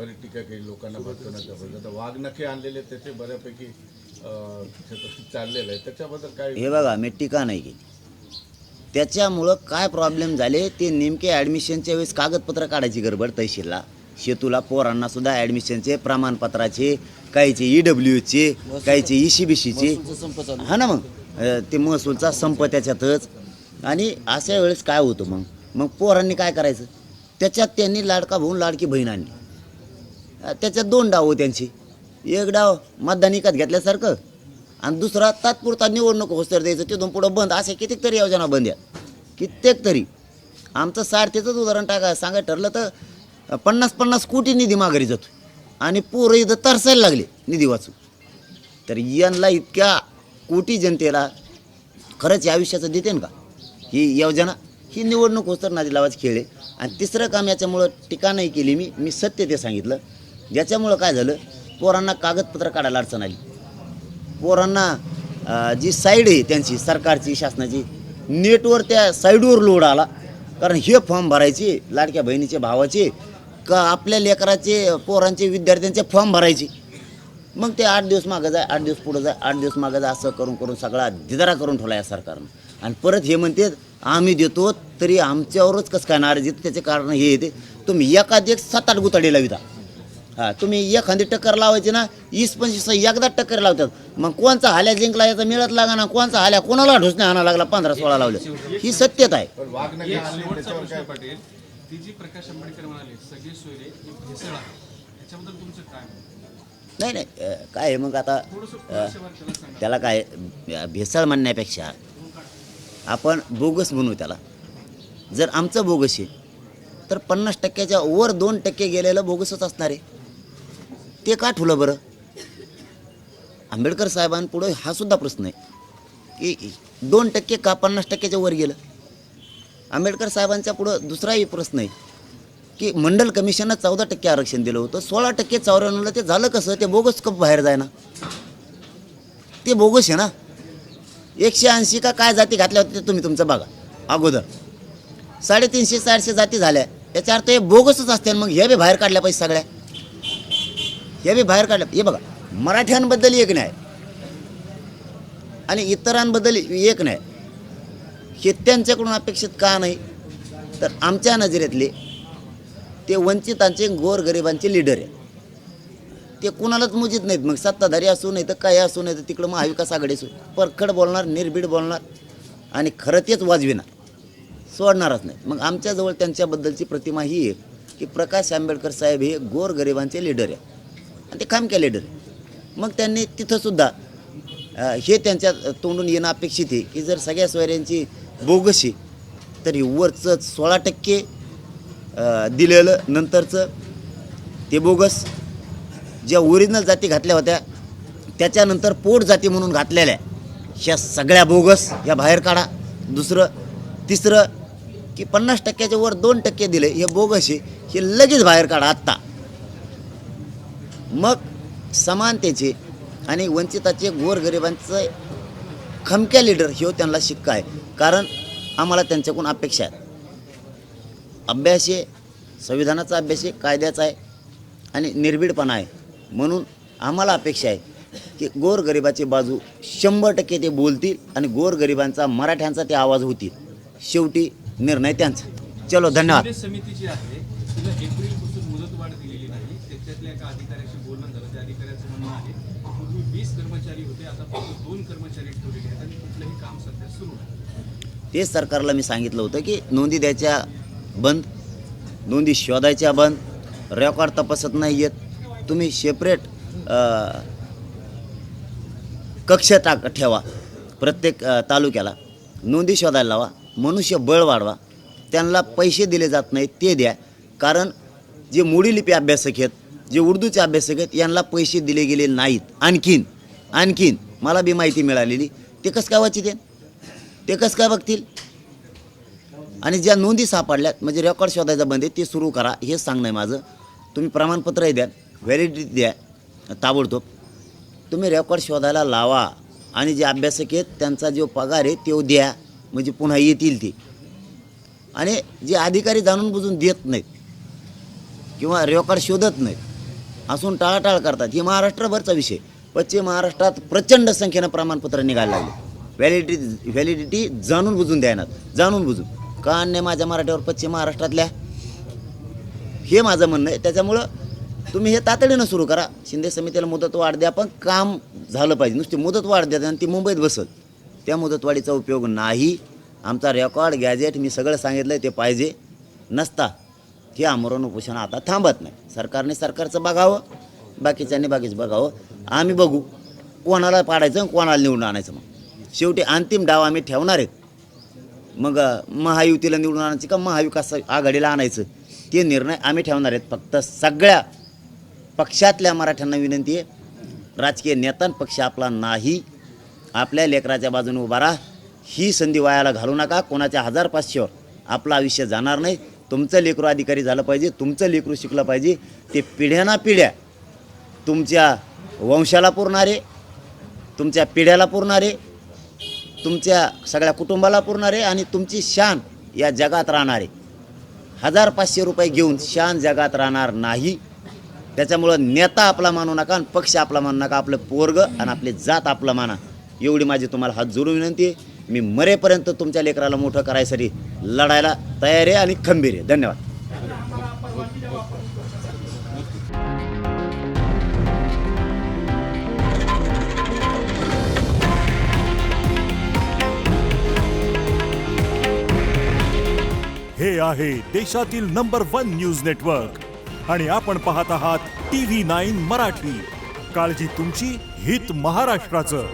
बरीच टीका केली लोकांना भटकवण्याचा प्रयत्न. आता वाघ नखे आणलेले त्याचे बऱ्यापैकी चाललेलं आहे, त्याच्याबद्दल काय? हे बघा, मी टीका नाही केली. त्याच्यामुळं काय प्रॉब्लेम झाले ते नेमके ॲडमिशनच्या वेळेस कागदपत्र काढायची गडबड तहसीलला, शेतूला पोरांना सुद्धा ॲडमिशनचे प्रमाणपत्राचे, काहीचे EWचे, काहीचे ECBCचे, हा ना. मग ते महसूलचा संप त्याच्यातच. आणि अशा वेळेस काय होतं, मग पोरांनी काय करायचं? त्याच्यात त्यांनी लाडका भाऊ लाडकी बहीण आणली. त्याच्यात 2 डाव त्यांची. एक डाव मतदान विकत घेतल्यासारखं आणि दुसरा तात्पुरता निवडणूक होस्तर द्यायचं, तिथून पुढं बंद. असे कितीक तरी योजना बंद आहेत, कित्येक तरी. आमचं सारथीचंच उदाहरण सांगायचं ठरलं तर 50-50 कोटी निधी माघारी जातो आणि पोरं इथं तरसायला लागले निधी वाचून. तर यांना इतक्या कोटी जनतेला खरंच या आयुष्याचं देते का ही योजना? ही निवडणूक होस्तर नादी लावायची खेळ आहे. आणि तिसरं काम याच्यामुळं टीका नाही केली मी सत्य ते सांगितलं. याच्यामुळं काय झालं, पोरांना कागदपत्र काढायला अडचण आली. पोरांना जी साईड आहे त्यांची सरकारची शासनाची, नेटवर त्या साईडवर लोड आला. कारण हे फॉर्म भरायचे लाडक्या बहिणीचे भावाचे का आपल्या लेकराचे पोरांचे विद्यार्थ्यांचे फॉर्म भरायचे. मग ते 8 दिवस मागं जाय, 8 दिवस पुढं जाय, 8 दिवस मागं जाय, असं करून सगळा धिदारा करून ठेवला या सरकारनं. आणि परत हे म्हणते आम्ही देतो तरी आमच्यावरच कसं काय नाराज येते. त्याचे कारण हे येते, तुम्ही एखादी 7-8 गुताडी लाविता. हां, तुम्ही एखादी टक्कर लावायची ना, 20-25 एकदा टक्कर लावतात. मग कोणचा हाल्या जिंकला याचा मिळत लागा ना, कोणचा हाल्या कोणाला ढोसणे आणा लागला 15-16 लावले. ही सत्यता आहे. वाघ नखे आणले त्याच्यावर काय? पाटील, ती जी प्रकाश आंबेडकर म्हणाले सगळे सोयरे ही भेसळ आहे, त्याच्याबद्दल तुमचं काय? नाही काय आहे मग आता त्याला काय भेसळ म्हणण्यापेक्षा आपण बोगस म्हणू त्याला. जर आमचं बोगस आहे तर 50% वर 2% गेलेलं बोगसच असणार आहे. ते का ठुलं बरं? आंबेडकर साहेबांपुढं हा सुद्धा प्रश्न आहे की 2% का 50% वर गेलं. आंबेडकर साहेबांच्या पुढं दुसराही प्रश्न आहे की मंडल कमिशननं 14% आरक्षण दिलं होतं, 16% 94ला ते झालं कसं? ते बोगस कप बाहेर जाय ना, ते बोगस आहे ना. 180 का काय जाती घातल्या होत्या ते तुम्ही तुमचं बघा अगोदर. 350-400 जाती झाल्या, याचा अर्थ हे बोगसच असते. मग हे बी बाहेर काढल्या पाहिजे सगळ्या, हे बी बाहेर काढल्या. हे बघा, मराठ्यांबद्दल एक नाही आणि इतरांबद्दल एक नाही. हे त्यांच्याकडून अपेक्षित का नाही? तर आमच्या नजरेतले ते वंचितांचे गोरगरिबांचे लीडर आहे. ते कुणालाच मुजीत नाहीत. मग सत्ताधारी असू नाही तर काय असू नाही तर तिकडं महाविकास आघाडी असू, परखड बोलणार, निर्भीड बोलणार आणि खरं तेच वाजविणार, सोडणारच नाही. मग आमच्याजवळ त्यांच्याबद्दलची प्रतिमा ही आहे की प्रकाश आंबेडकर साहेब हे गोरगरिबांचे लीडर आहे आणि ते खामक्या लीडर आहे. मग त्यांनी तिथंसुद्धा हे त्यांच्या तोंडून येणं अपेक्षित आहे की जर सगळ्या सोयऱ्यांची बोगशी तर ही वरचं 16% दिलेलं नंतरचं ते बोगस. ज्या ओरिजिनल जाती घातल्या होत्या त्याच्यानंतर पोट जाती म्हणून घातलेल्या ह्या सगळ्या बोगस ह्या बाहेर काढा. दुसरं तिसरं की 50% वर 2% दिले हे बोगस आहे, हे लगेच बाहेर काढा आत्ता. मग समानतेचे आणि वंचिताचे गोरगरिबांचं खमक्या लीडर हे त्यांना शिक्का आहे. कारण आम्हाला त्यांच्याकडून अपेक्षा आहे, अभ्यास आहे, संविधानाचा अभ्यास आहे, कायद्याचा आहे आणि निर्भीडपणा आहे. म्हणून आम्हाला अपेक्षा आहे की गोरगरिबाची बाजू 100% ते बोलतील आणि गोरगरिबांचा मराठ्यांचा ते आवाज होतील. शेवटी निर्णय त्यांचा. चलो, धन्यवाद. समिती जी आहे तिला एप्रिलपासून मुदतवाढ दिलेली नाही. त्याच्यातल्या एका अधिकाऱ्याशी बोलणं झालं. त्या अधिकाऱ्याचं म्हणणं आहे पूर्वी 20 कर्मचारी होते, आता फक्त 2 कर्मचारी ठेवलेले आहेत आणि कुठलंही काम सध्या सुरू आहे. तेच सरकारला मी सांगितलं होतं की नोंदी द्यायच्या बंद, नोंदी शोधायच्या बंद, रेकॉर्ड तपासत नाही आहेत. तुम्ही सेपरेट कक्ष ठेवा प्रत्येक तालुक्याला, नोंदी शोधायला लावा, मनुष्यबळ वाढवा, त्यांना पैसे दिले जात नाहीत ते द्या. कारण जे मोडी लिपी अभ्यासक आहेत, जे उर्दूचे अभ्यासक आहेत, यांना पैसे दिले गेले नाहीत. आणखीन मला बी माहिती मिळालेली, ते कसं काय वाचित, ते कसं काय बघतील? आणि ज्या नोंदी सापडल्यात म्हणजे रेकॉर्ड शोधायचा बंद आहे ते सुरू करा, हेच सांगणं आहे माझं. तुम्ही प्रमाणपत्रही द्या, व्हॅलिडिटी द्या ताबडतोब. तुम्ही रेकॉर्ड शोधायला लावा आणि जे अभ्यासक आहेत त्यांचा जो पगार आहे तो द्या, म्हणजे पुन्हा येतील ते. आणि जे अधिकारी जाणून बुजून देत नाहीत किंवा रेकॉर्ड शोधत नाहीत असून टाळाटाळ करतात. ही महाराष्ट्रभरचा विषय. पश्चिम महाराष्ट्रात प्रचंड संख्येनं प्रमाणपत्र निघायला लागले. व्हॅलिडिटी जाणून बुजून द्यायनात, जाणून बुजून. का अन्याय माझ्या मराठीवर पश्चिम महाराष्ट्रातल्या, हे माझं म्हणणं आहे. त्याच्यामुळं तुम्ही हे तातडीनं सुरू करा. शिंदे समितीला मुदतवाढ द्या, पण काम झालं पाहिजे. नुसती मुदतवाढ द्या आणि ती मुंबईत बसत, त्या मुदतवाढीचा उपयोग नाही. आमचा रेकॉर्ड गॅजेट मी सगळं सांगितलं आहे ते पाहिजे. नसता हे आमरण उपोषण आता थांबत नाही. सरकारने सरकारचं बघावं, बाकीच्यांनी बाकीचं बघावं. आम्ही बघू कोणाला पाडायचं, कोणाला निवडून आणायचं. मग शेवटी अंतिम डाव आम्ही ठेवणार आहेत. मग महायुतीला निवडून आणायचं का महाविकास आघाडीला आणायचं, ते निर्णय आम्ही ठेवणार आहेत. फक्त सगळ्या पक्षातल्या मराठ्यांना विनंती आहे, राजकीय नेता पक्ष आपला नाही. आपल्या लेकराच्या बाजूने उभा राहा. ही संधी वायाला घालू नका. कोणाच्या 1000-500वर आपलं आयुष्य जाणार नाही. तुमचं लेकरू अधिकारी झालं पाहिजे, तुमचं लेकरू शिकलं पाहिजे. ते पिढ्यानापिढ्या तुमच्या वंशाला पुरणारे, तुमच्या पिढ्याला पुरणारे, तुमच्या सगळ्या कुटुंबाला पुरणारे आणि तुमची शान या जगात राहणारे. 1000-500 रुपये घेऊन शान जगात राहणार नाही. त्याच्यामुळं नेता आपला मानू नका आणि पक्ष आपला मानू नका. आपलं पोरग आणि आपली जात आपलं माना. एवढी माझी तुम्हाला हात जोडून विनंती आहे. मी मरेपर्यंत तुमच्या लेकराला मोठं करायसाठी लढायला तयार आहे आणि खंबीर आहे. धन्यवाद. हे आहे देशातील नंबर 1 न्यूज नेटवर्क आणि आपण पाहत आहात TV9 मराठी. काळजी तुमची, हित महाराष्ट्राचं.